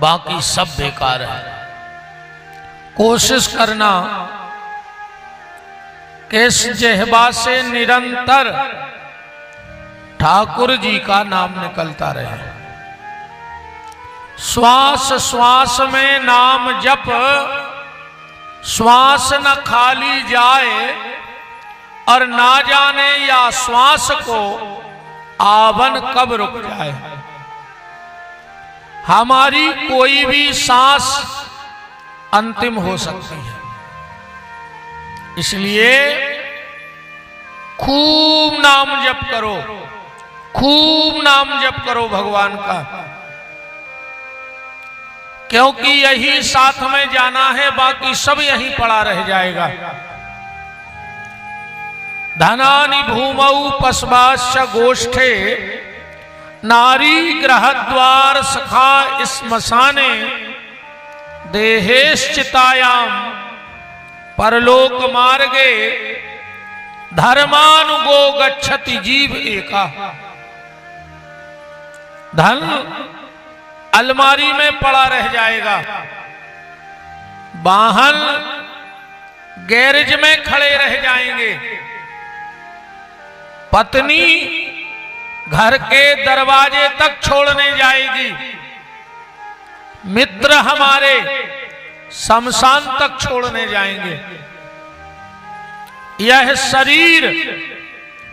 बाकी सब बेकार है। कोशिश करना कि इस जिह्वा से निरंतर ठाकुर जी का नाम निकलता रहे। श्वास श्वास में नाम जप, श्वास न खाली जाए और ना जाने या श्वास को आवन कब रुक जाए। हमारी कोई भी सांस अंतिम हो सकती है, इसलिए खूब नाम जप करो, खूब नाम जप करो भगवान का, क्योंकि यही साथ में जाना है, बाकी सब यहीं पड़ा रह जाएगा। धनानि भूमौ पशवाश्च गोष्ठे नारी गृहद्वार सखा श्मशाने देहेश्चितायाम परलोक मार्गे धर्मानुगो गच्छति जीव एका। धन अलमारी में पड़ा रह जाएगा, वाहन गैरेज में खड़े रह जाएंगे, पत्नी घर के दरवाजे तक छोड़ने जाएगी, मित्र हमारे शमशान तक छोड़ने जाएंगे। यह शरीर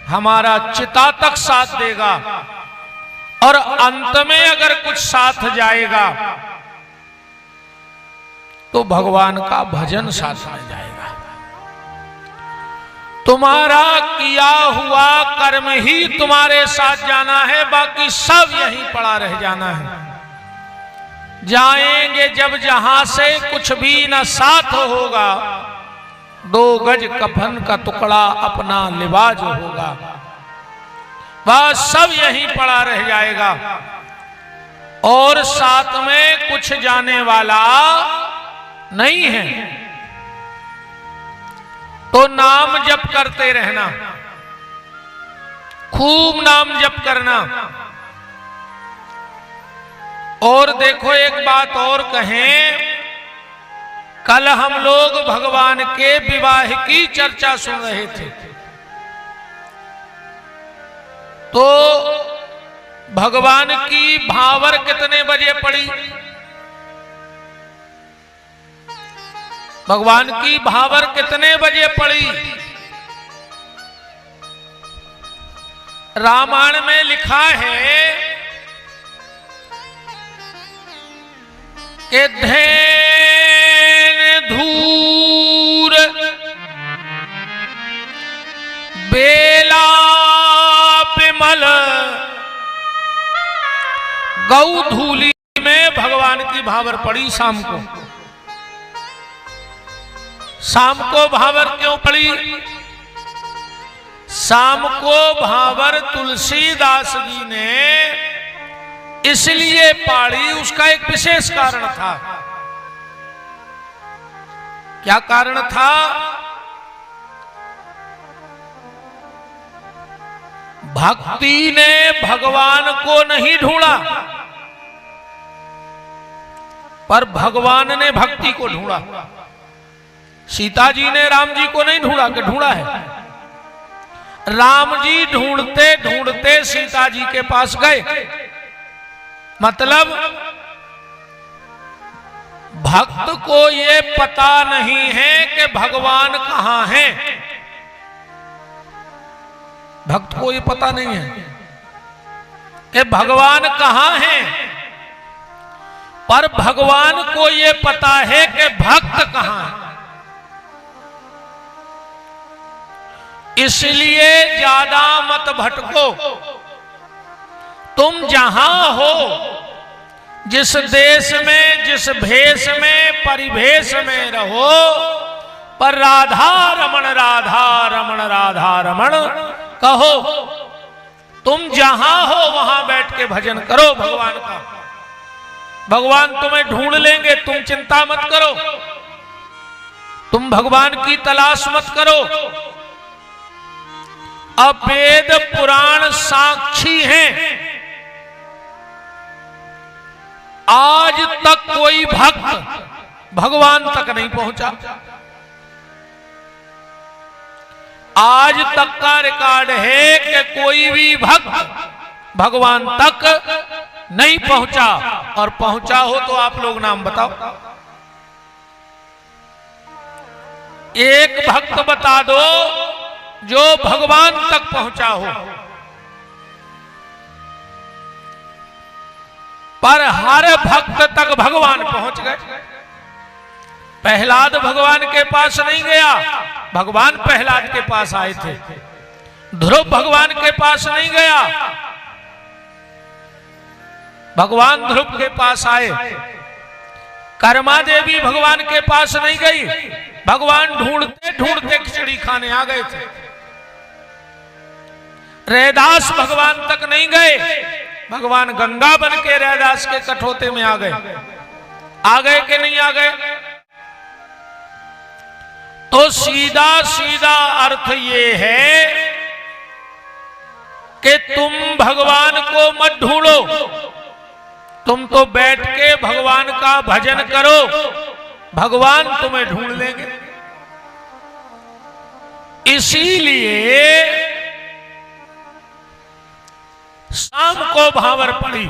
हमारा चिता तक साथ देगा और अंत में अगर कुछ साथ जाएगा तो भगवान का भजन साथ में जाएगा। तुम्हारा किया हुआ कर्म ही तुम्हारे साथ जाना है, बाकी सब यहीं पड़ा रह जाना है। जाएंगे जब जहां से कुछ भी न साथ होगा, 2 गज कफन का टुकड़ा अपना लिबाज होगा, वह सब यहीं पड़ा रह जाएगा और साथ में कुछ जाने वाला नहीं है। तो नाम जप करते रहना, खूब नाम जप करना। और देखो एक बात और कहें, कल हम लोग भगवान के विवाह की चर्चा सुन रहे थे, तो भगवान की भावर कितने बजे पड़ी? भगवान की भावर कितने बजे पड़ी? रामायण में लिखा है कि धैन धूर बेला विमल गौ धूली में भगवान की भावर पड़ी शाम को। शाम को भावर क्यों पड़ी? शाम को भावर तुलसीदास जी ने इसलिए पाड़ी, उसका एक विशेष कारण था। क्या कारण था? भक्ति ने भगवान को नहीं ढूंढा, पर भगवान ने भक्ति को ढूंढा। सीता जी ने राम जी को नहीं ढूंढा, कि ढूंढा है। राम जी ढूंढते ढूंढते सीता जी के पास गए, मतलब भक्त को ये पता नहीं है कि भगवान कहां है। भक्त को ये पता नहीं है कि भगवान कहां है, पर भगवान को ये पता है कि भक्त कहां है। इसलिए ज्यादा मत भटको, तुम जहां हो, जिस देश में, जिस भेष में, परिभेष में रहो, पर राधा रमण राधा रमण राधा रमण कहो। तुम जहां हो वहां बैठ के भजन करो भगवान का। भगवान तुम्हें ढूंढ लेंगे, तुम चिंता मत करो, तुम भगवान की तलाश मत करो। अब वेद पुराण साक्षी हैं आज तक कोई भक्त भगवान तक नहीं पहुंचा। आज तक का रिकॉर्ड है कि कोई भी भक्त भगवान तक नहीं पहुंचा, और पहुंचा हो तो आप लोग नाम बताओ। एक भक्त बता दो जो भगवान तक पहुंचा हो। पर हर भक्त तक भगवान पहुंच गए। प्रहलाद भगवान के पास नहीं गया, भगवान प्रहलाद के पास आए थे। ध्रुव भगवान के पास नहीं गया, भगवान ध्रुव के पास आए। कर्मा देवी भगवान के पास नहीं गई, भगवान ढूंढते ढूंढते खिचड़ी खाने आ गए थे। रैदास भगवान तक नहीं गए, भगवान गंगा बन के रैदास के कठोते में आ गए। आ गए कि नहीं आ गए? तो सीधा सीधा अर्थ ये है कि तुम भगवान को मत ढूंढो, तुम तो बैठ के भगवान का भजन करो, भगवान तुम्हें ढूंढ लेंगे। इसीलिए शाम को भावर पड़ी।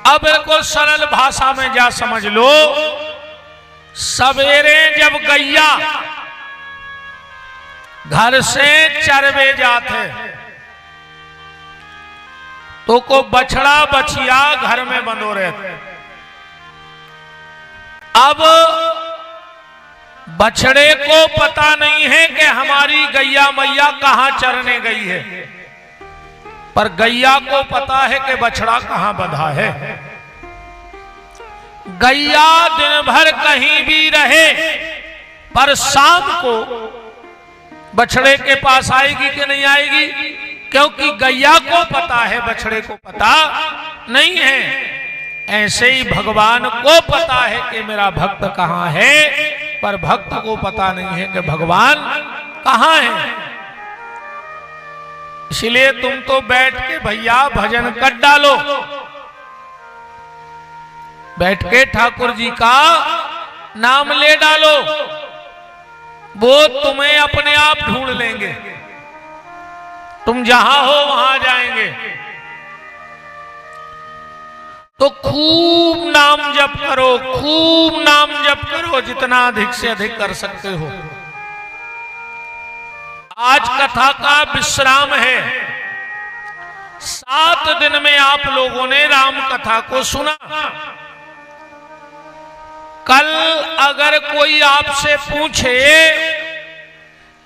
अब इनको सरल भाषा में जा समझ लो। सवेरे जब गैया घर से चरवे जाते तो को बछड़ा बछिया घर में बंधो रहते। अब बछड़े को पता नहीं है कि हमारी गैया मैया कहां चरने गई है, पर गैया को पता है कि बछड़ा कहां बंधा है। गैया दिन भर कहीं भी रहे, पर शाम को बछड़े के पास आएगी कि नहीं आएगी? क्योंकि गैया को पता है, बछड़े को पता नहीं है। ऐसे ही भगवान को पता है कि मेरा भक्त कहां है, पर भक्त को पता नहीं है कि भगवान कहां है। इसलिए तुम तो बैठ के भैया भजन कर डालो, बैठ के ठाकुर जी का नाम ले डालो, वो तुम्हें अपने आप ढूंढ लेंगे। तुम जहां हो वहां जाएंगे। तो खूब नाम जप करो, खूब नाम जप करो, जितना अधिक से अधिक कर सकते हो। आज कथा का विश्राम है। 7 दिन में आप लोगों ने राम कथा को सुना। कल अगर कोई आपसे पूछे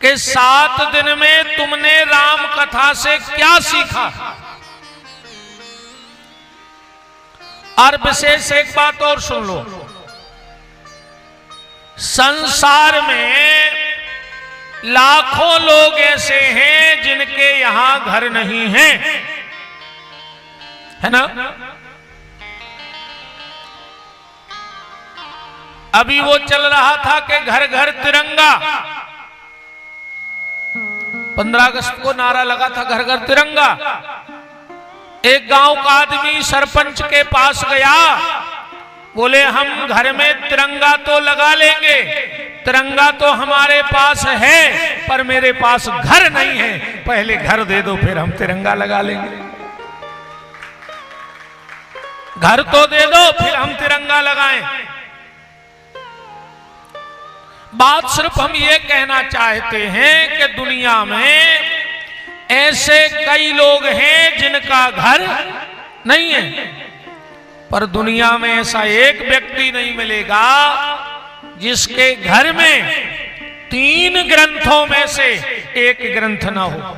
कि 7 दिन में तुमने राम कथा से क्या सीखा, और विशेष एक बात और सुन लो, संसार में लाखों लोग ऐसे हैं जिनके यहां घर नहीं है, है ना? अभी वो चल रहा था कि घर घर तिरंगा। 15 अगस्त को नारा लगा था घर घर तिरंगा। एक गांव का आदमी सरपंच के पास गया, बोले हम घर में तिरंगा तो लगा लेंगे, तिरंगा तो हमारे पास है, पर मेरे पास घर नहीं है, पहले घर दे दो फिर हम तिरंगा लगा लेंगे। घर तो दे दो फिर हम तिरंगा लगाएं। बात सिर्फ हम ये कहना चाहते हैं कि दुनिया में ऐसे कई लोग हैं जिनका घर नहीं है, पर दुनिया में ऐसा एक व्यक्ति नहीं मिलेगा जिसके घर में 3 ग्रंथों में से एक ग्रंथ ना हो।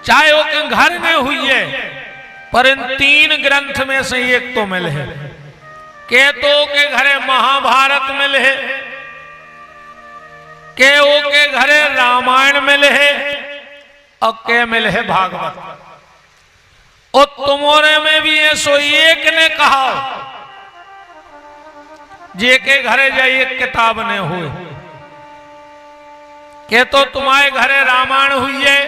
चाहे वो के घर में हुई है, पर इन 3 ग्रंथ में से एक तो मिले है। के तो के घरे महाभारत मिले है, के ओ के घरे रामायण मिले है, और के मिले है भागवत। और तुम्हारे में भी ऐसो एक ने कहा जे के घरे जाइए किताब ने हुए, के तो तुम्हारे घरे रामायण हुई है,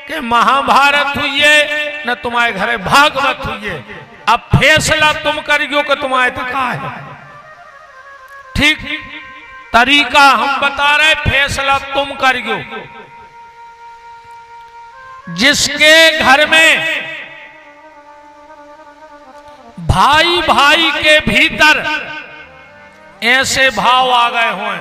के महाभारत हुई है, न तुम्हारे घरे भागवत हुई है। अब फैसला तुम करियो कि तुम्हारे तो का है। ठीक तरीका हम बता रहे, फैसला तुम करियो। जिसके घर में भाई भाई के भीतर ऐसे भाव आ गए हों,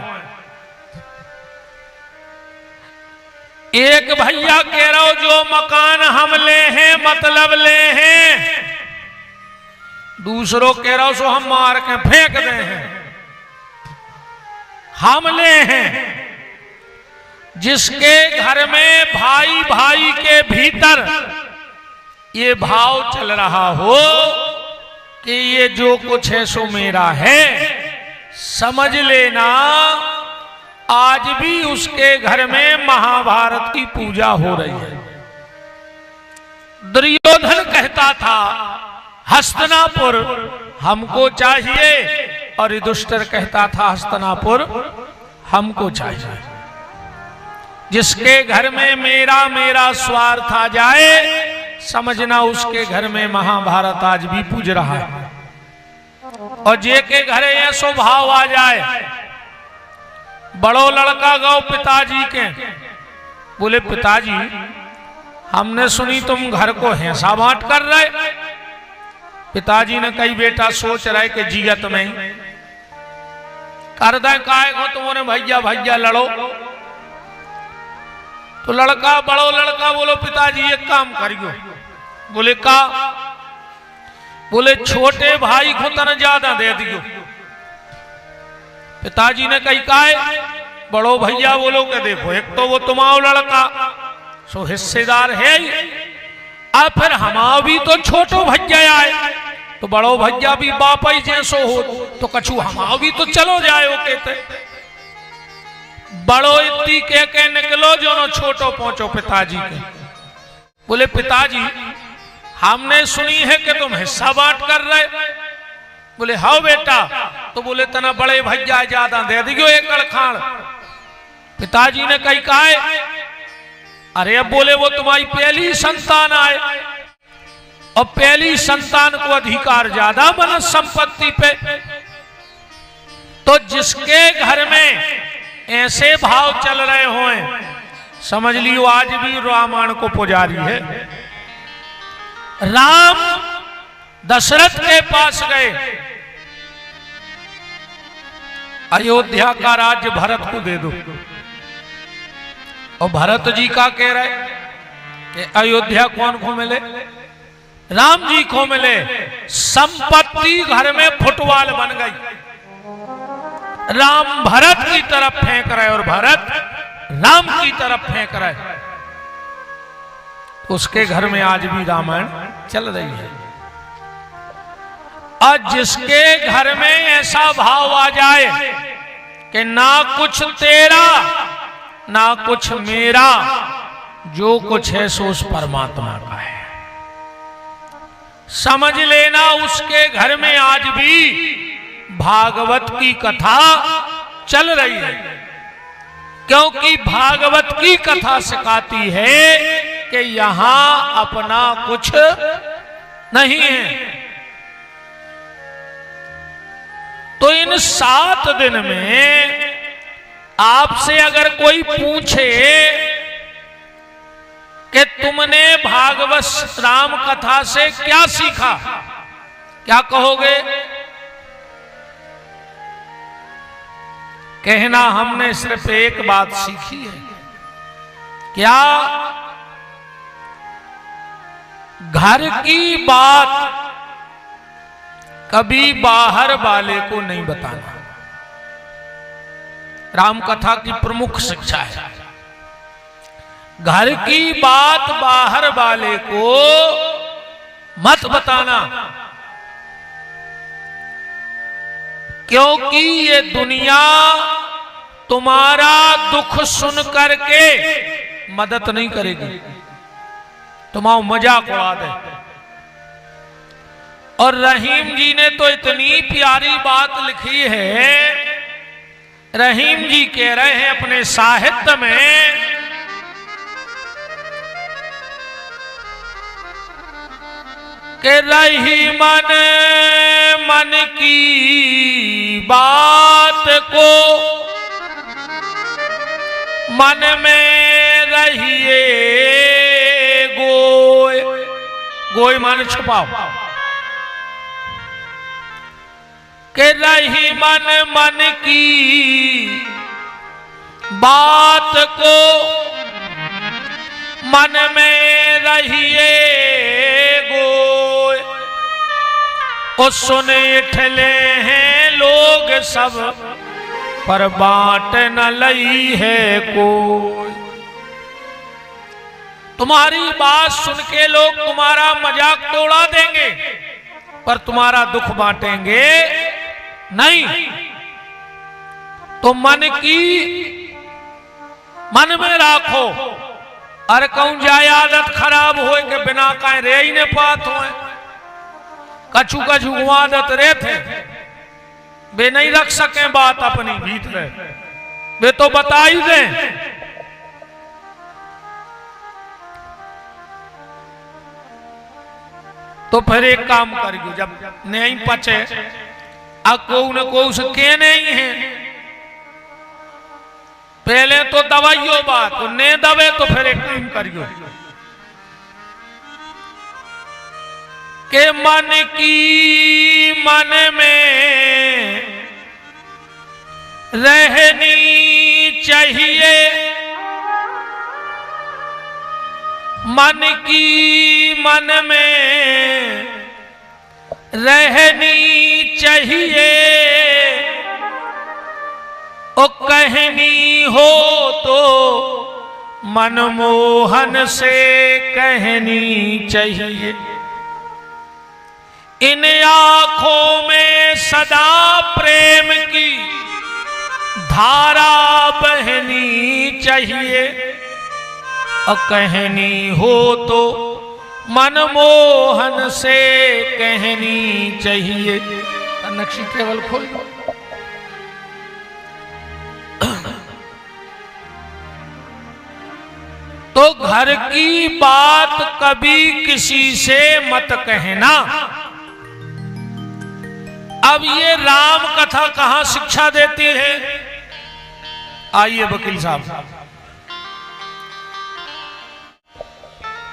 एक भैया कह रहा हो जो मकान हम ले हैं मतलब ले हैं, दूसरों कह रहा हो सो हम मार के फेंक दे हैं, हम ले हैं। जिसके घर में भाई भाई के भीतर ये भाव चल रहा हो कि ये जो कुछ है सो मेरा है, समझ लेना आज भी उसके घर में महाभारत की पूजा हो रही है। दुर्योधन कहता था हस्तिनापुर हमको चाहिए, और युधिष्ठिर कहता था हस्तिनापुर हमको चाहिए। जिसके घर में मेरा मेरा स्वार्थ आ जाए, समझना उसके घर में महाभारत आज भी पूज रहा है। और जे के घरे ये स्वभाव आ जाए, बड़ो लड़का गौ पिताजी के, बोले पिताजी हमने सुनी तुम घर को हिस्सा बांट कर रहे। पिताजी ने कही बेटा सोच रहे कि जियत में कर दे काय को तुम्हारे भैया भैया लड़ो। तो लड़का बड़ो लड़का बोलो पिताजी एक काम करियो। बोले का? बोले छोटे भाई को तन ज्यादा दे दियो। पिताजी ने कही काय? बड़ो भैया बोलो के देखो एक तो वो तुम्हारा लड़का सो हिस्सेदार है, अब फिर हमारा भी तो छोटो भैया आए, तो बड़ो भैया भी बाप ही जैसो हो, तो कछु हमारा भी तो चलो जाए। वो कहते बड़ो इतनी के निकलो जो नो छोटो पहुंचो पिताजी के। बोले पिताजी हमने सुनी है कि तुम हिस्सा बांट कर रहे। बोले हाँ बेटा। तो बोले तना बड़े भैया ज्यादा दे दियो एकड़ खान। पिताजी ने कही काहे? अरे अब बोले वो तुम्हारी पहली संतान आए, और पहली संतान को अधिकार ज्यादा बना संपत्ति पे। तो जिसके घर में ऐसे भाव चल रहे हों, समझ लियो आज भी रामायण को पुजारी है। राम दशरथ के पास गए, अयोध्या का राज्य भरत को दे दो। और भरत जी का कह रहे कि अयोध्या कौन को मिले? राम जी को मिले। संपत्ति घर में फुटबॉल बन गई। राम भरत की तरफ फेंक रहे और भरत राम की तरफ फेंक रहे। उसके घर में आज भी रामायण चल रही है। और जिसके घर में ऐसा भाव आ जाए कि ना कुछ तेरा ना कुछ मेरा, जो कुछ है सो उस परमात्मा का है, समझ लेना उसके घर में आज भी भागवत की कथा चल रही है। क्योंकि भागवत की कथा सिखाती है कि यहां अपना कुछ नहीं है। तो इन 7 दिन में आपसे अगर कोई पूछे कि तुमने भागवत राम कथा से क्या सीखा, क्या कहोगे? कहना हमने सिर्फ एक बात सीखी है। क्या? घर की बात कभी बाहर वाले को नहीं बताना। राम कथा की प्रमुख शिक्षा है। घर की बात बाहर वाले को मत बताना, क्योंकि ये दुनिया तुम्हारा दुख सुन करके मदद नहीं करेगी, तुम्हारा मजाक उड़ा दे। और रहीम जी ने तो इतनी प्यारी बात लिखी है। रहीम जी कह रहे हैं अपने साहित्य में के रही मन मन की बात को मन में रहिए गोय, गोय माने छुपाओ, के रही मन मन की बात को मन में रहिए गोय। ओ सुने ठले हैं लोग सब पर बात न लई है कोई। तुम्हारी बात सुन के लोग तुम्हारा मजाक तो उड़ा देंगे पर तुम्हारा दुख बांटेंगे नहीं। तो मन की मन में राखो। अरे कहूं जाए आदत खराब हो के बिना कहीं रे ही ने पात हो, कछु कछु आदत रे थे वे नहीं रख सके बात अपनी भीतर, वे तो बता ही दें। तो फिर एक काम करियो, जब नहीं पचे अब को न को उसके नहीं है, पहले तो दवाइयो बात तो ने दबे तो फिर एक काम करियो के मन की मन में रहनी चाहिए, मन की मन में रहनी चाहिए। ओ कहनी हो तो मनमोहन से कहनी चाहिए। इन आंखों में सदा प्रेम की धारा बहनी चाहिए। और कहनी हो तो मनमोहन से कहनी चाहिए। नक्शी ट्रेवल खोल दो। तो घर की बात कभी किसी से मत कहना। अब ये राम कथा कहां शिक्षा देती है? आइए वकील साहब,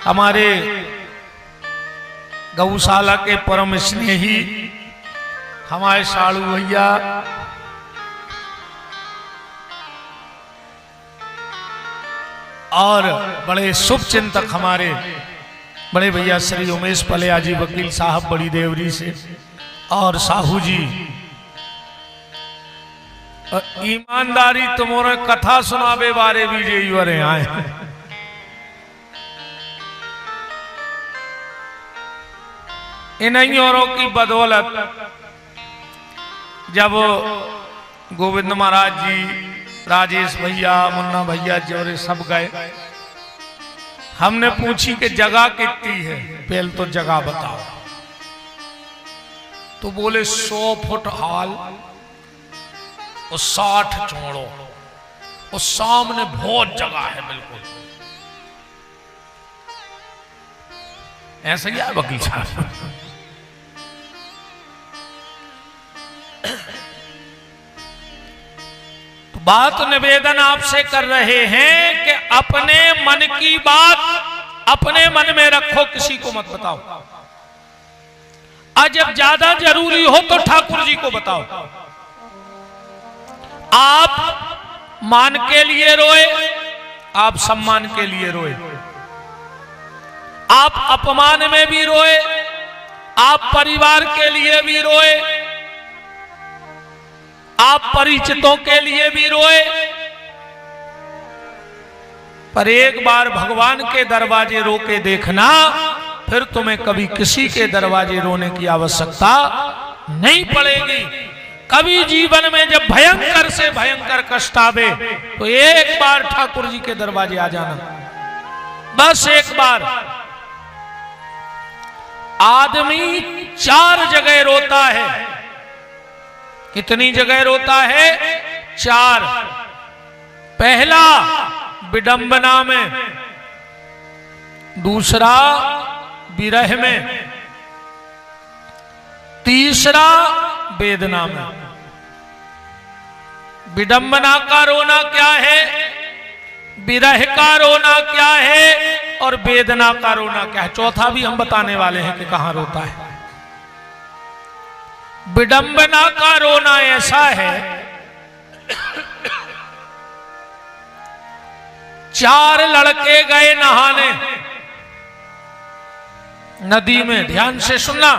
हमारे गौशाला के परम स्नेही हमारे साड़ू भैया और बड़े शुभ चिंतक हमारे बड़े भैया श्री उमेश पलिया जी वकील साहब बड़ी देवरी से, और साहू जी ईमानदारी तुम्हारे कथा सुनावे बारे भी जे आए। इन औरों की बदौलत जब गोविंद महाराज जी, राजेश भैया, मुन्ना भैया जी और सब गए, हमने पूछी कि जगह कितनी है, पहले तो जगह बताओ। तो बोले 100 फुट हाल और 60 चौड़ो, और सामने बहुत जगह है बिल्कुल। ऐसा ही है वकील साहब। तो बात निवेदन आपसे कर रहे हैं कि अपने मन की बात अपने मन में रखो, किसी को मत बताओ। आज जब ज्यादा जरूरी हो तो ठाकुर जी को बताओ। आप मान के लिए रोए, आप सम्मान के लिए रोए, आप अपमान में भी रोए, आप परिवार के लिए भी रोए, आप परिचितों के लिए भी रोए, पर एक बार भगवान के दरवाजे रो के देखना, फिर तुम्हें कभी किसी के दरवाजे रोने की आवश्यकता नहीं पड़ेगी। कभी जीवन में जब भयंकर से भयंकर कष्ट आवे तो एक बार ठाकुर जी के दरवाजे आ जाना, बस एक बार। आदमी 4 जगह रोता है। कितनी जगह रोता है? 4। पहला विडंबना में, दूसरा विरह में, तीसरा वेदना में। विडंबना का रोना क्या है, विरह का रोना क्या है, और वेदना का रोना क्या है। चौथा भी हम बताने वाले हैं कि कहां रोता है। विडंबना का रोना ऐसा है, 4 लड़के गए नहाने नदी में, ध्यान से सुनना।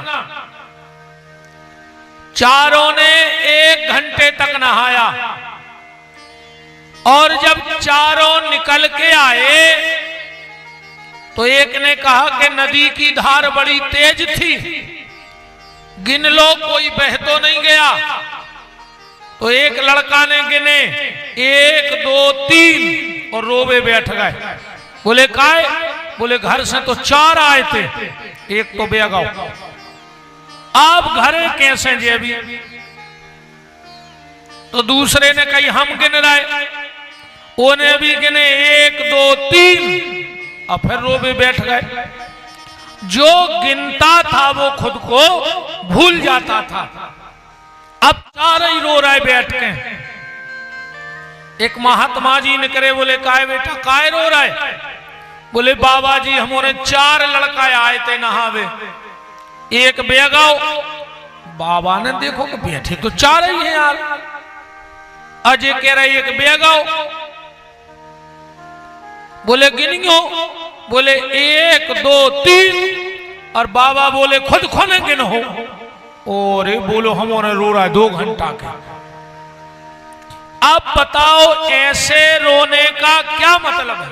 चारों ने 1 घंटे तक नहाया, और जब चारों निकल के आए तो एक ने कहा कि नदी की धार बड़ी तेज थी, गिन लो कोई बह तो नहीं गया। तो एक लड़का ने गिने 1 2 3 और रोवे बैठ गए। बोले काय? बोले घर से तो 4 आए थे, एक तो बेगाओ। आप घरे कैसे जे भी? तो दूसरे ने कही हम गिन रहे, उन्हें भी गिने 1 2 3 और फिर रोवे बैठ गए। जो गिनता था वो खुद को भूल जाता था। अब 4 ही रो रहे बैठ के। एक महात्मा जी निकले, बोले काय बेटा काय रो रहे? बोले बाबा जी हमारे 4 लड़का आए थे नहावे, एक बेगाओ। बाबा ने देखो कि बैठे तो 4 ही हैं यार। अजय कह रहे एक बेगाओ। बोले गिनियो? बोले 1 2 3 और बाबा बोले खुद खोने गिनो। और बोलो हमारे रो रहा है 2 घंटा के। अब बताओ ऐसे रोने का क्या मतलब है?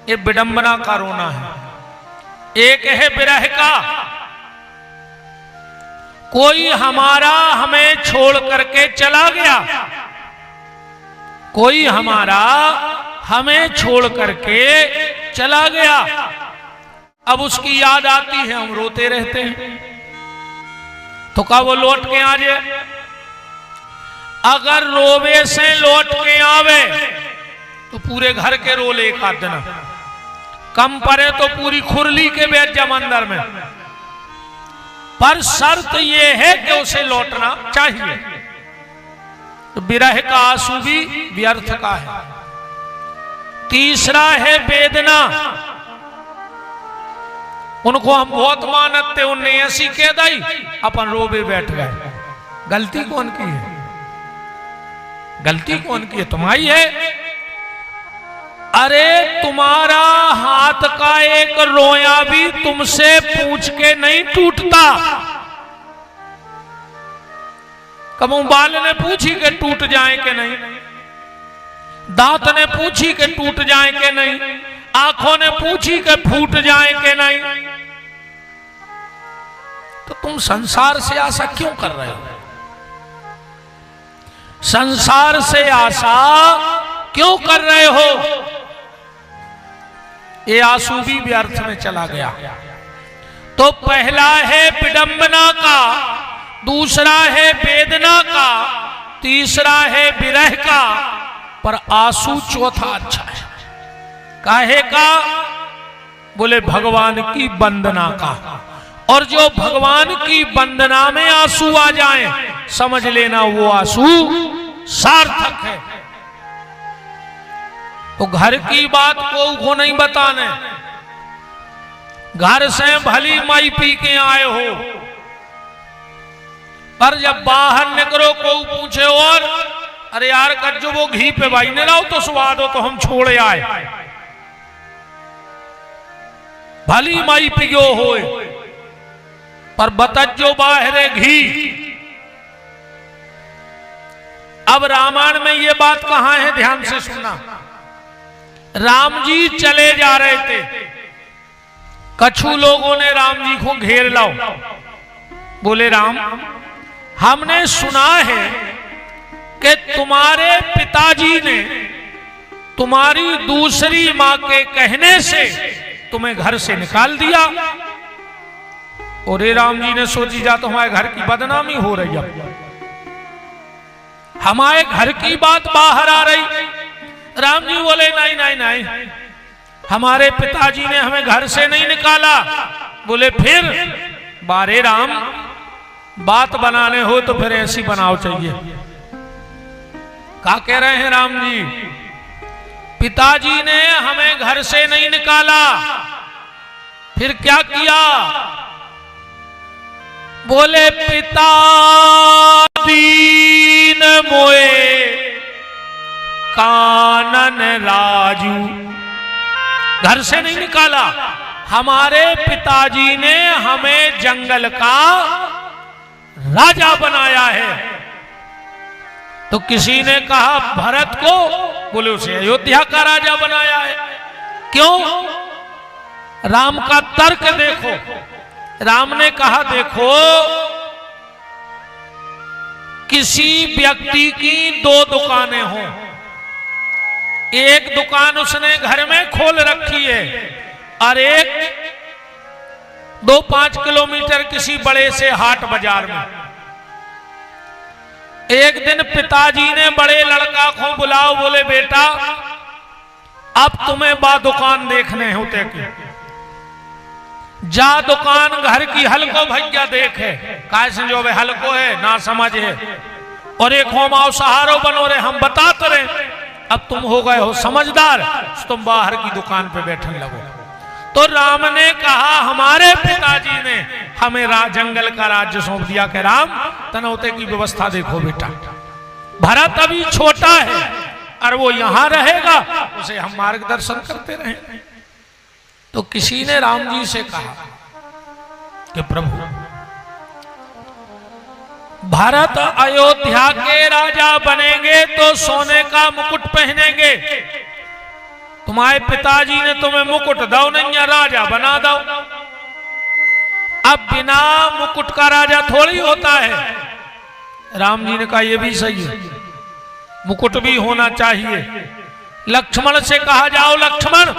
ये विडंबना का रोना है। एक है विरह का, कोई हमारा हमें छोड़ करके चला गया, कोई हमारा हमें छोड़ करके चला गया। अब उसकी याद आती है, हम रोते रहते हैं। तो क्या वो लौट के आ जाए? अगर रोवे से लौट के आवे तो पूरे घर के रोले एक आध दिन, कम पड़े तो पूरी खुरली के बैठ जा मंदिर में। पर शर्त यह है कि उसे लौटना चाहिए। तो विरह का आंसू भी व्यर्थ का है। तीसरा है वेदना। उनको हम बहुत मानते, उनने ऐसी कह दी अपन रोबे बैठ गए। गलती कौन की है? गलती कौन की है? तुम्हारी है। अरे तुम्हारा हाथ का एक रोया भी तुमसे पूछ के नहीं टूटता। कबू बाल ने पूछी कि टूट जाए कि नहीं, दांत ने पूछी कि टूट जाए कि नहीं, आंखों ने पूछी कि फूट जाए कि नहीं। तो तुम संसार से आशा क्यों कर रहे हो? संसार से आशा क्यों कर रहे हो? ये आंसू भी व्यर्थ में चला गया। तो पहला है विडंबना का, दूसरा है वेदना का, तीसरा है विरह का, पर आंसू चौथा अच्छा है। काहे का? बोले भगवान की वंदना का। और जो भगवान की वंदना में आंसू आ जाएं, समझ लेना वो आंसू सार्थक है। तो घर की बात को नहीं बताने। घर से भली माई पी के आए हो, पर जब बाहर निकलो को पूछे और अरे यार कज्जो वो घी पे भाई ने रहो तो स्वाद हो तो हम छोड़े आए। भली माई पियो होए पर बतज्जो बाहरे घी। अब रामायण में ये बात कहां है? ध्यान से सुनना। राम जी चले जा रहे थे, कछु लोगों ने राम जी को घेर लाओ। बोले राम, हमने सुना है कि तुम्हारे पिताजी ने तुम्हारी दूसरी मां के कहने से तुम्हें घर से निकाल दिया। और राम जी ने सोची जा तो हमारे घर की बदनामी हो रही है, हमारे घर की बात बाहर आ रही। राम जी बोले नहीं नहीं नहीं, हमारे पिताजी ने हमें घर से नहीं निकाला। बोले फिर? बारे राम, बात बनाने हो तो फिर ऐसी बनाओ चाहिए। क्या कह रहे हैं राम जी? पिताजी ने हमें घर से नहीं निकाला, फिर क्या किया? बोले पिता दीन मोए कानन राजू। घर से नहीं निकाला, हमारे पिताजी ने हमें जंगल का राजा बनाया है। तो किसी ने कहा भरत को, बोले उसे अयोध्या का राजा बनाया है। क्यों? राम का तर्क देखो। राम ने कहा देखो, किसी व्यक्ति की दो दुकानें हों, एक दुकान उसने घर में खोल रखी है और एक 2-5 किलोमीटर किसी बड़े से हाट बाजार में। एक दिन पिताजी ने बड़े लड़का को बुलाओ, बोले बेटा अब तुम्हें बा दुकान देखने होते के, जा दुकान घर की हल्को भैया देखे, कैसे जो वे हल्को है ना समझ है, और एक हो माओ सहारो बनो रे, हम बताते रहे। अब तुम हो गए हो समझदार, तुम बाहर की दुकान पे बैठने लगो। तो राम ने कहा हमारे पिताजी ने हमें जंगल का राज्य सौंप दिया कि राम तनौते की व्यवस्था देखो बेटा, भरत अभी छोटा है और वो यहां रहेगा, उसे हम मार्गदर्शन करते रहे। तो किसी ने राम जी से कहा कि प्रभु भरत अयोध्या के राजा बनेंगे तो सोने का मुकुट पहनेंगे, तुम्हारे पिताजी ने तुम्हें मुकुट दो नहीं या राजा बना दो। अब बिना मुकुट का राजा थोड़ी होता है। राम जी ने कहा यह भी सही है, मुकुट भी होना चाहिए। लक्ष्मण से कहा जाओ लक्ष्मण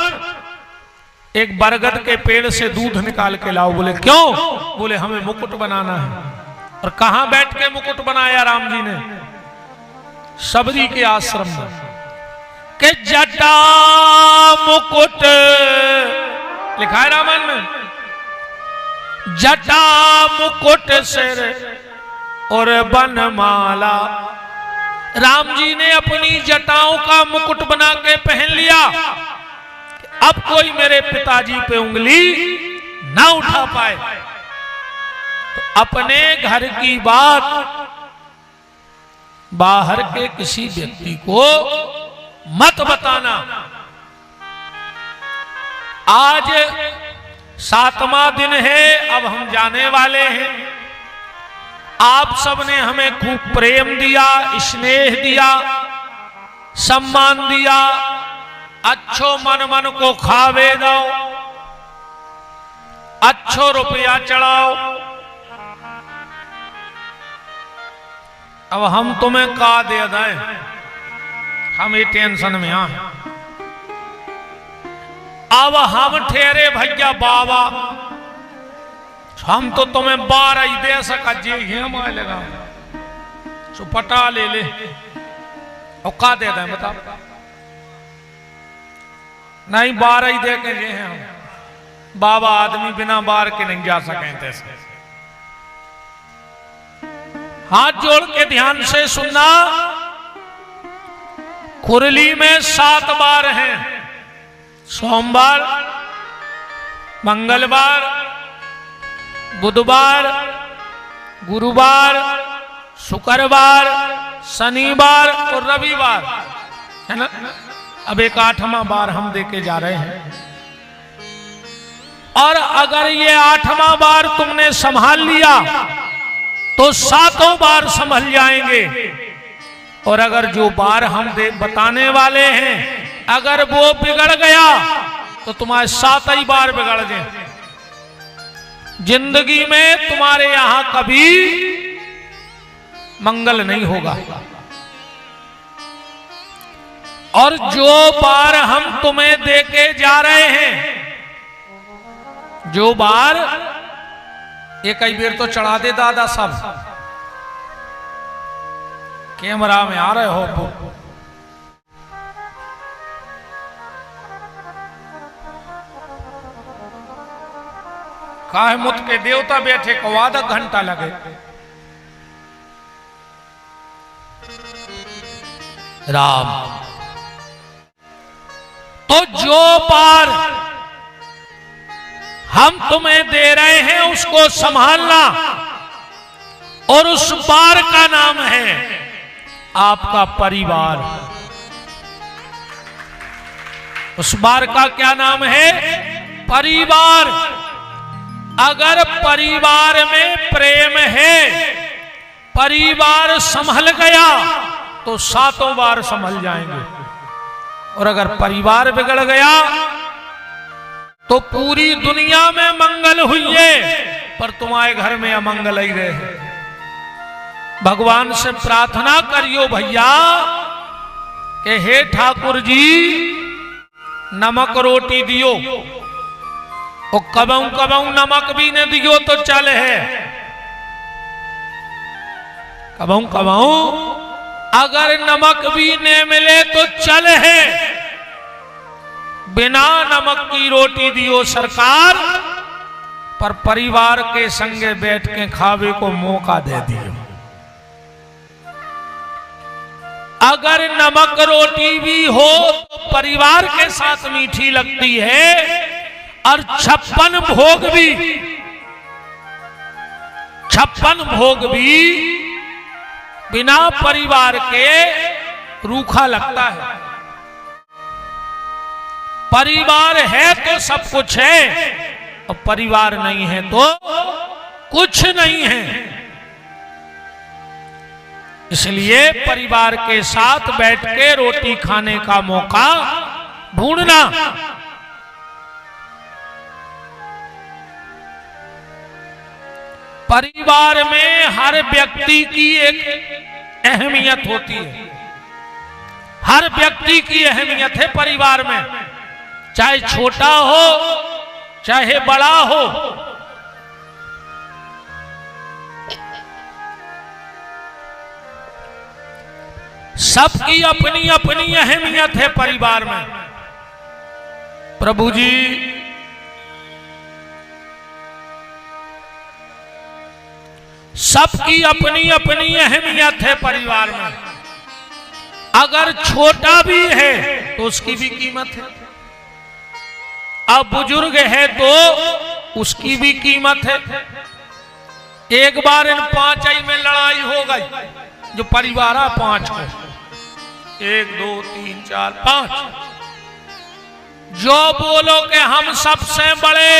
एक बरगद के पेड़ से दूध निकाल के लाओ। बोले क्यों? बोले हमें मुकुट बनाना है। और कहां बैठ के मुकुट बनाया राम जी ने? सबरी के आश्रम में। के जटा मुकुट लिखा है रामायण में, जटा मुकुट सिर और बनमाला। राम जी ने अपनी जटाओं का मुकुट बना के पहन लिया, अब कोई मेरे पिताजी पे उंगली ना उठा पाए। तो अपने घर की बात बाहर के किसी व्यक्ति को मत बताना। आज 7वां दिन है, अब हम जाने वाले हैं। आप सबने हमें खूब प्रेम दिया, स्नेह दिया, सम्मान दिया, अच्छो मन को खावे दो, अच्छो रुपया चढ़ाओ। अब हम तुम्हें का दे दें, हम ये टेंशन में आ। अब हम ठहरे भैया बाबा, हम तो तुम्हें 12 ही दे सका जी माए लगा सो पटा ले ले और का दे दें बता? नहीं 12 ही दे के जे हैं हम। बाबा आदमी बिना बार के नहीं जा सके। तैसे हाथ जोड़ के ध्यान से सुनना, कुरली में 7 बार हैं, सोमवार, मंगलवार, बुधवार, गुरुवार, शुक्रवार, शनिवार और रविवार, है ना? अब एक 8वां बार हम देके जा रहे हैं। और अगर ये 8वां बार तुमने संभाल लिया तो 7 बार संभल जाएंगे। और अगर जो बार हम बताने वाले हैं अगर वो बिगड़ गया तो तुम्हारे 7 ही बार बिगड़ जाए। जिंदगी में तुम्हारे यहां कभी मंगल नहीं होगा। और जो बार हम तुम्हें देके जा रहे हैं, जो बार एक ही बेर तो चढ़ा दे दादा सब कैमरा में आ रहे हो तो। काहे मुत के देवता बैठे को आधा घंटा लगे। राम। तो जो बार हम तुम्हें दे रहे हैं उसको संभालना, और उस बार का नाम है आपका परिवार। उस बार का क्या नाम है? परिवार। अगर परिवार में प्रेम है, परिवार संभल गया तो सातों बार संभल जाएंगे, और अगर परिवार बिगड़ गया तो पूरी दुनिया में मंगल हुई है पर तुम्हारे घर में अमंगल ही रहे। भगवान से प्रार्थना करियो भैया कि हे ठाकुर जी नमक रोटी दियो, और कबऊ कबऊ नमक भी न दियो तो चल है। कबऊ कबऊ अगर नमक भी न मिले तो चल है। बिना नमक की रोटी दियो सरकार, पर परिवार के संगे बैठ के खावे को मौका दे दियो। अगर नमक रोटी भी हो तो परिवार के साथ मीठी लगती है, और 56 भोग भी बिना परिवार के रूखा लगता है। परिवार है तो सब कुछ है, और परिवार नहीं है तो कुछ नहीं है। इसलिए परिवार के साथ बैठ के रोटी खाने का मौका ढूंढना। परिवार में हर व्यक्ति की एक अहमियत होती है। हर व्यक्ति की अहमियत है परिवार में, चाहे छोटा हो चाहे बड़ा हो। सबकी अपनी अपनी अहमियत है परिवार में। प्रभु जी सबकी अपनी अपनी अहमियत है परिवार में। अगर छोटा भी है तो उसकी भी कीमत है, अब बुजुर्ग है तो उसकी भी कीमत है। एक बार इन 5 में लड़ाई हो गई, जो परिवार है 5 को, 1 2 3 4 5, जो बोलो कि हम सबसे बड़े,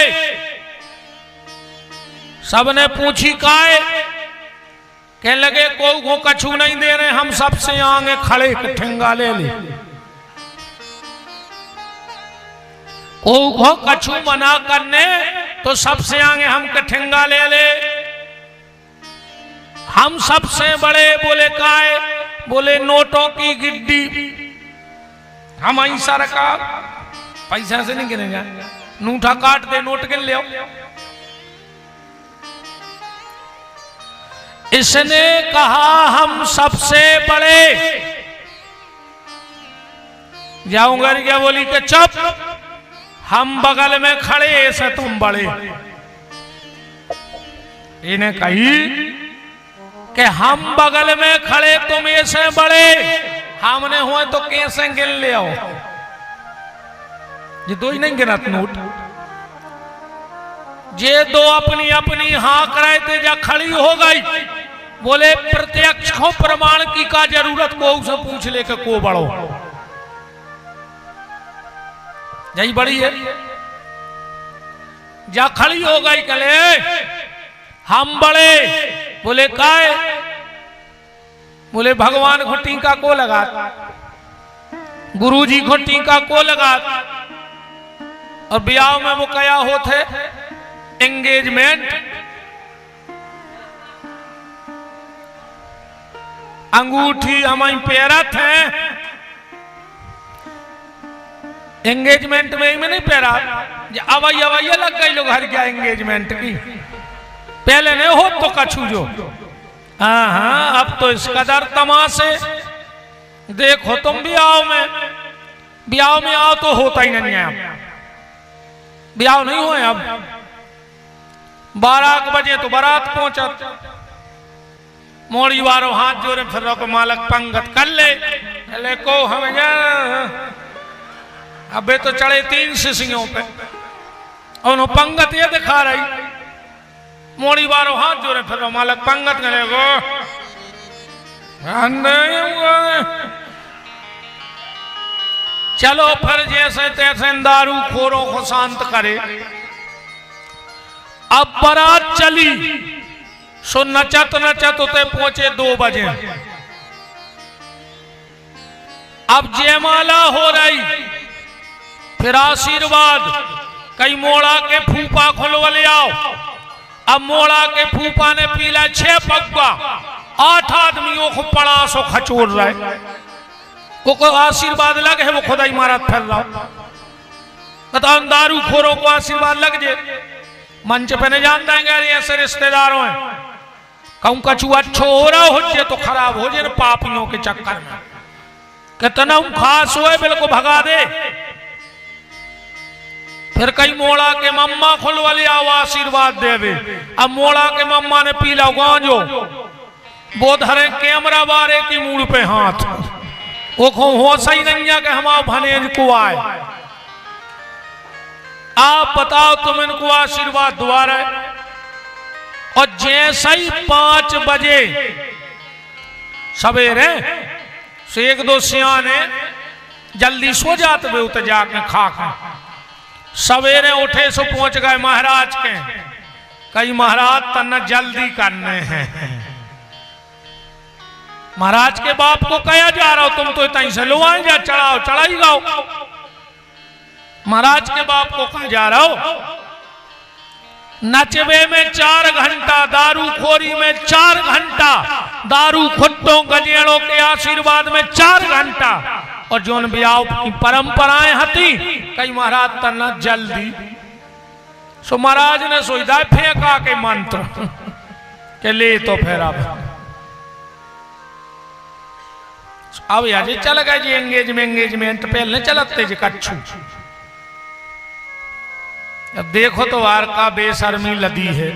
सबने पूछी काहे, कह लगे कोई को कछु नहीं दे रहे, हम सबसे आगे खड़े ठेंगा ले ले। कोई को कछु मना करने तो सबसे आगे हम ठेंगा ले ले। हम सबसे बड़े, बोले काहे, बोले नोटों की गिड्डी, हम आई सरकार पैसा से नहीं गिनेगा, नूठा काट दे नोट गिन ले। इसने कहा हम सबसे बड़े। जाऊंगा क्या, बोली कि चुप, हम बगल में खड़े ऐसे तुम बड़े। इन्हें कही कि हम बगल में खड़े तुम ऐसे बड़े, हमने हुए तो कैसे गिन ले आओ। ये दो ही नहीं गिनत नोट, ये दो अपनी अपनी हाँक रहे थे, जा खड़ी हो गई। बोले प्रत्यक्ष को प्रमाण की का जरूरत, को उसे पूछ ले के को बड़ो, यही बड़ी है। जा खड़ी हो गई, कले हम बड़े। बोले काहे, बोले भगवान को टीका को लगा, गुरु जी को टीका को लगा। और ब्याह में वो क्या होते, एंगेजमेंट, अंगूठी हमारी पैरत है। एंगेजमेंट में ही में नहीं पैरा, अवैया अवैया लग गई लोग हर क्या एंगेजमेंट की। पहले नहीं हो तो कछु जो, हाँ हाँ, अब तो इस कदर तमाशे। देखो तुम ब्याह में आओ तो होता ही नहीं है। ब्याह नहीं हुए अब, 12 बजे तो बारात पहुंचा, मोड़ी वारो हाथ जोड़े फिर रोक मालक पंगत कर ले को हम अबे तो चढ़े 3 शिशियों पे और पंगत ये दिखा रही। मोड़ी वारो हाथ जोड़े फिर मालक पंगत करे गो चलो फिर जैसे तैसे दारू खोरों को शांत करे। अब बारात चली सो नचत नचत उते पहुंचे 2 बजे। अब जयमाला हो रही फिर आशीर्वाद कई मोड़ा के फूफा खुलवले आओ। अब मोड़ा के फूफा ने पीला 6 पग्गा 8 आदमियों को पड़ा सो खचोर रहा है। वो आशीर्वाद लगे है वो खुदा ही मारा फैल रहा बताओ दारू खोरों को आशीर्वाद लग जे मंच पे नहीं जान देंगे ऐसे रिश्तेदारों हैं कहूं कछु अच्छो हो रहा हो जे तो खराब हो जे पापियों के चक्कर में कितना खास हुए बिल्कुल भगा दे। फिर कई मोड़ा के मम्मा खुलवाले आओ आशीर्वाद देवे। अब मोड़ा के मम्मा ने पीला गांजो वो धरे कैमरा बारे की मूड पे हाथ वो हो सही नहीं है कि हम भने इनको आए। आप बताओ तुम इनको आशीर्वाद दुआ रहे और जैसे ही 5 बजे सवेरे से 1-2 सियाने जल्दी सो जाते हुए उतर जाके खा सवेरे उठे सो पहुंच गए महाराज के। कई महाराज तन्ना जल्दी करने हैं। महाराज के बाप को कहा जा रहा हो तुम तो इतना से लो आए जा चढ़ाओ चढ़ाई गाओ। महाराज के बाप को कहा जा रहा हो नचबे में 4 घंटा दारू खोरी में 4 घंटा दारू खुट्टों गजेड़ों के आशीर्वाद में 4 घंटा और जोन ब्याह की परंपराएं हती कई महाराज तना जल्दी सो महाराज ने सोईदा फेंका के मंत्र के ले तो फिर अब यार चल गए जी एंगेजमेंट पहले चलते जी कच्छू। अब देखो तो वार का बेशर्मी लदी है।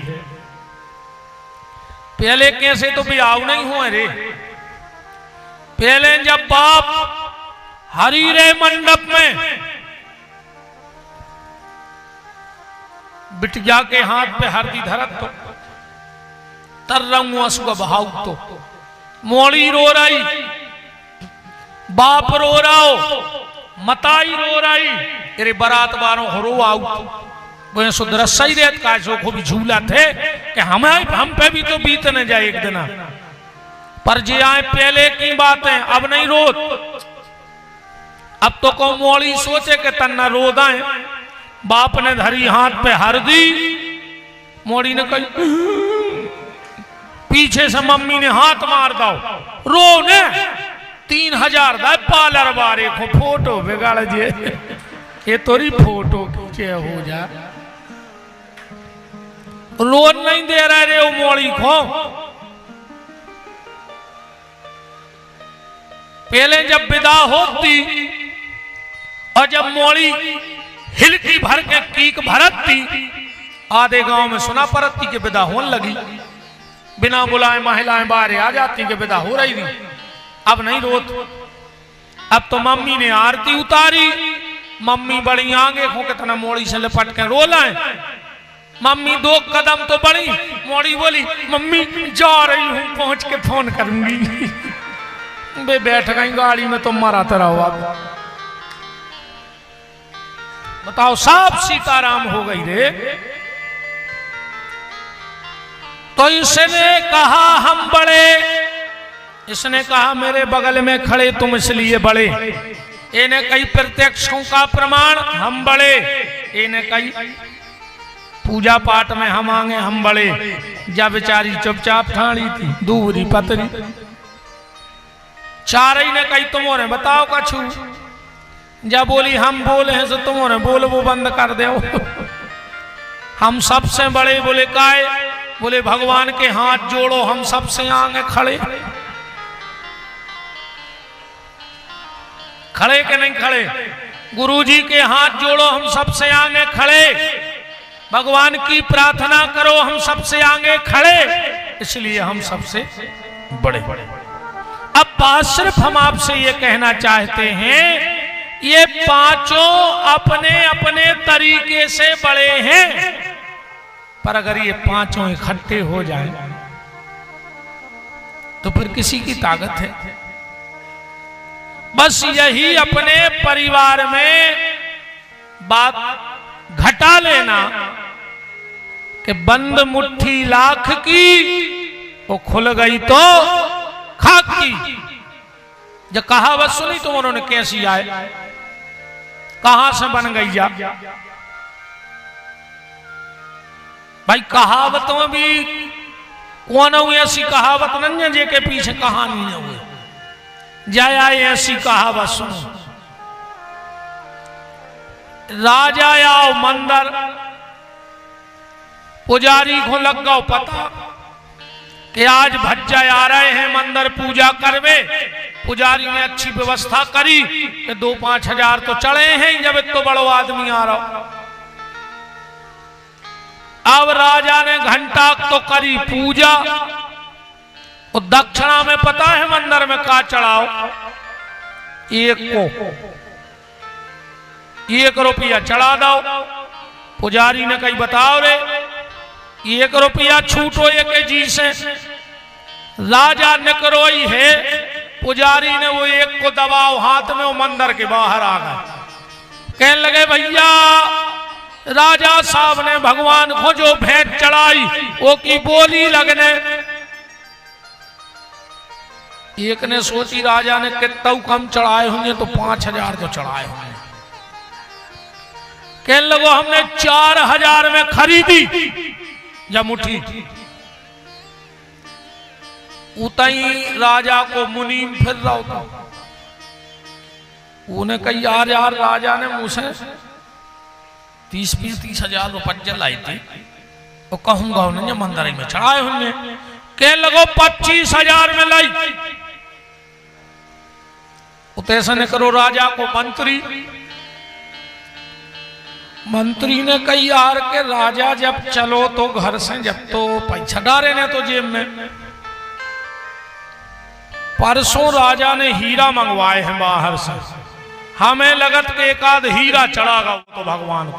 पहले कैसे तो ब्याह नहीं हुए रे। पहले जब बाप हरीरे मंडप में बिटिया के हाथ पे हरदी धरत तो तर रंग असुगा बहाउ तो मोड़ी रो रही बाप रो रहा हो मताई रो रही तेरे बारात बारों हो रो आउ वो सुधर सही रेत का जो को भी झूला थे कि हम पे भी तो बीतने जाए एक दिन पर जे आए पहले की बातें अब नहीं रोत। अब तो को मोड़ी सोचे के तन्ना रोद आए बाप ने धरी हाथ पे हरदी मोड़ी ने कही पीछे से मम्मी ने हाथ मार दो रो ने 3000 दा पार्लर बारे को फोटो बिगाड़ जे ये तोरी फोटो खींचे हो जा लोन नहीं दे रहे रे वो मोड़ी को। पहले जब विदा होती और जब मोड़ी हिलकी भर के कीक भरती आधे गांव में सुना परती के विदा होने लगी बिना बुलाए महिलाएं बाहर आ जाती के विदा हो रही थी। अब नहीं रोत। अब तो मम्मी ने आरती उतारी मम्मी बड़ी आगे हो के तना मोड़ी से लिपट के रो लाए। मम्मी 2 कदम तो बढ़ी मोड़ी बोली मम्मी जा रही हूं पहुंच के फोन करूंगी। बे बैठ गई गाड़ी में तो मरा तरह हुआ। बताओ साफ सीताराम हो गई रे। तो इसने कहा हम बड़े इसने कहा मेरे बगल में खड़े तुम इसलिए बड़े। इन्हें कई प्रत्यक्षों का प्रमाण हम बड़े। इन्हें कई पूजा पाठ में हम आगे हम बड़े। जब बेचारी चुपचाप ठाणी थी दूरी पतरी चार ही ने कही तुम्हारे बताओ कछु। जब बोली हम बोले हैं तो तुम्हारे बोल वो बंद कर दो। हम सबसे बड़े बोले काय बोले भगवान के हाथ जोड़ो हम सबसे आगे खड़े। खड़े के नहीं खड़े गुरुजी के हाथ जोड़ो हम सबसे आगे खड़े। भगवान की प्रार्थना करो हम सबसे आगे खड़े। इसलिए हम सबसे बड़े बड़े। अब बात सिर्फ हम आपसे ये कहना चाहते हैं, ये पांचों अपने अपने तरीके से बड़े हैं, पर अगर ये पांचों इकट्ठे हो जाएं तो फिर किसी की ताकत है? बस यही अपने परिवार में बात घटा लेना कि बंद मुट्ठी लाख की, वो खुल गई तो खाक की। जब कहावत सुनी तो उन्होंने कैसी आए, कहां से बन गई जा भाई? कहावत में भी कौन हुई ऐसी कहावत नहीं जे के पीछे कहानी न हुई जाया, ऐसी कहावत सुनो। राजा आओ मंदिर, पुजारी को लग गो पता कि आज भज्जा आ रहे हैं मंदिर पूजा करवे। पुजारी ने अच्छी व्यवस्था करी कि 2-5 हजार तो चढ़े हैं, जब तो बड़ो आदमी आ रहा। अब राजा ने घंटा तो करी पूजा, और दक्षिणा में पता है मंदिर में का चढ़ाओ? 1 रुपया चढ़ा दो। पुजारी ने कही बताओ रे, 1 रुपया छूटो एक जी से। राजा निकरोई है, पुजारी ने वो 1 को दबाओ हाथ में, वो मंदिर के बाहर आ गए। कहने लगे भैया राजा साहब ने भगवान को जो भेंट चढ़ाई वो की बोली लगने। एक ने सोची राजा ने कितना कम चढ़ाए होंगे, तो 5,000 तो चढ़ाए होंगे। कहने लगो हमने 4,000 में खरीदी या मुट्ठी। उतई राजा को मुनीम फिर रहा था। उन्हें कही यार राजा ने मुझसे 30-35 हजार रुपये लाई थी, तो कहूंगा उन्हें मंदिर में चढ़ाए होंगे। कह लगो 25 हजार में लाई। उतैसे ने करो राजा को मंत्री ने कही यार के राजा जब चलो तो घर से, जब तो पैसा डाले ने तो जेब में। परसों राजा ने हीरा मंगवाए हैं बाहर से, हमें लगत के 1 हीरा चढ़ागा तो भगवान को।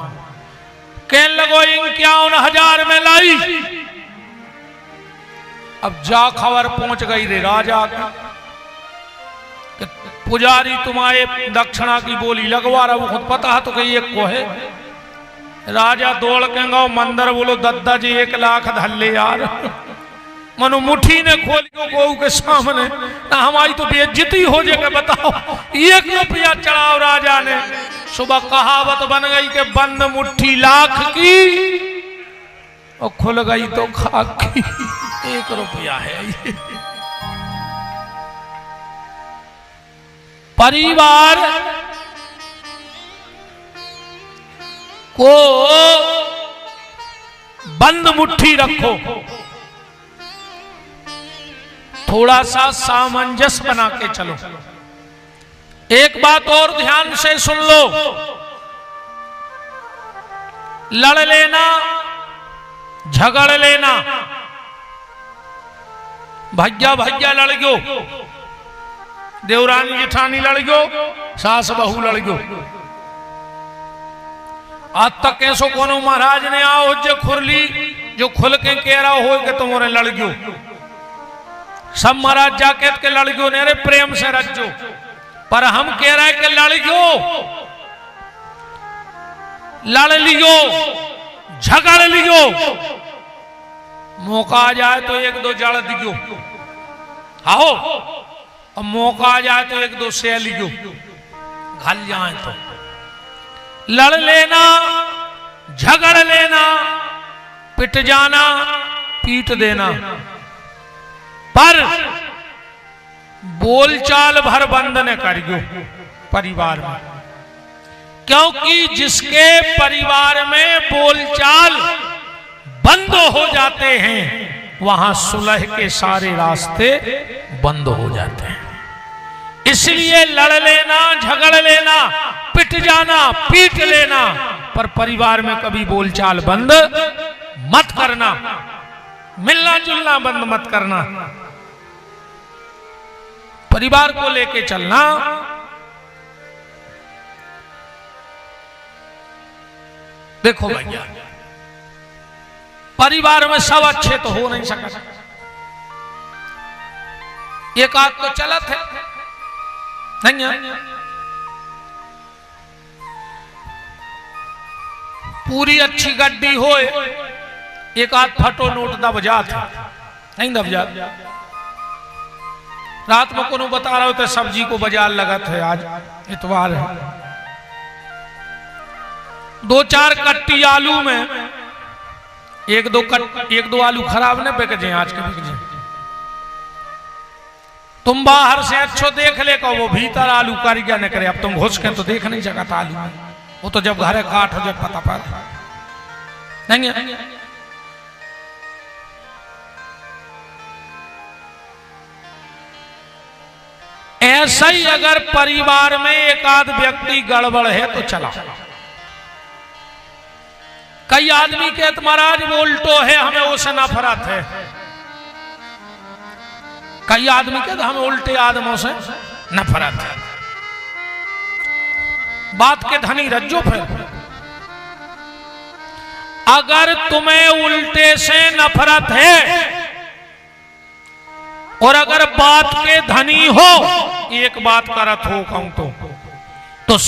कहने लगो 51 हजार में लाई। अब जा खबर पहुंच गई रे राजा का कि पुजारी तुम्हारे दक्षिणा की बोली लगवा रहा, वो खुद पता है तो कही 1 को है। राजा दौड़ के गो मंदिर, बोलो दद्दा जी 1 लाख धल्ले यार। मनु मुट्ठी ने खोल गो के सामने, ना हमारी तो बेइज्जती हो जाएगा। बताओ 1 रुपया चढ़ाओ राजा ने। सुबह कहावत बन गई कि बंद मुट्ठी लाख की, और खुल गई तो खाक की। 1 रुपया है ये। परिवार को बंद मुट्ठी रखो, थोड़ा सा सामंजस्य बना के चलो। एक बात और ध्यान से सुन लो, लड़ लेना, झगड़ लेना, भैया लड़ गयो, देवरानी जेठानी लड़ गयो, सास बहू लड़ गयो। आज तक कैसो कोनो महाराज ने आओ जो खुरली जो खुल के कह रहा हो कि तुम्हारे लड़ गयो। सब महाराज जाके के लड़ गयो ने, अरे प्रेम से रखो। पर हम कह रहे हैं कि लड़ गयो, लड़ लियो, झगड़ लियो, मौका आ जाए तो 1-2 जड़ दियो, आओ, और मौका आ जाए तो 1-2 से लियो, घल जाए तो लड़ लेना, झगड़ लेना, पिट जाना, पीट देना, पर बोलचाल भर बंद न करियो परिवार में। क्योंकि जिसके परिवार में बोलचाल बंद हो जाते हैं, वहां सुलह के सारे रास्ते बंद हो जाते हैं। इसलिए लड़ लेना, झगड़ लेना, पिट जाना, पीट लेना, पर परिवार में कभी बोलचाल बंद मत करना, मिलना जुलना बंद मत करना। परिवार को लेके चलना। देखो भैया, परिवार में सब अच्छे तो हो नहीं सकते, एक आध तो चलत है नहीं है। पूरी अच्छी गड्डी हो, एक आध फटो नोट दब जात है नहीं दब जात। रात में कोनो बता रहे होते सब्जी को बाजार लगत है, आज इतवार है, 2-4 कट्टी आलू में एक दो आलू खराब न बिक जाए, आज के बिक जाए। तुम बाहर से अच्छो देख ले को वो भीतर आलू कारीगर न करे। अब तुम घुस के तो देख नहीं सकता आलू में, वो तो जब घरे काट हो जब पता पड़ नहीं है। ऐसा ही अगर परिवार में एक आध व्यक्ति गड़बड़ है तो चला। कई आदमी कहते महाराज वो उल्टो है, हमें उससे नफरत है। कई आदमी कहते हमें उल्टे आदमों से नफरत है। बात के धनी रज्जो फिर। अगर तुम्हें उल्टे से नफरत है और अगर बात के धनी हो, एक बात करत हो कहूं तो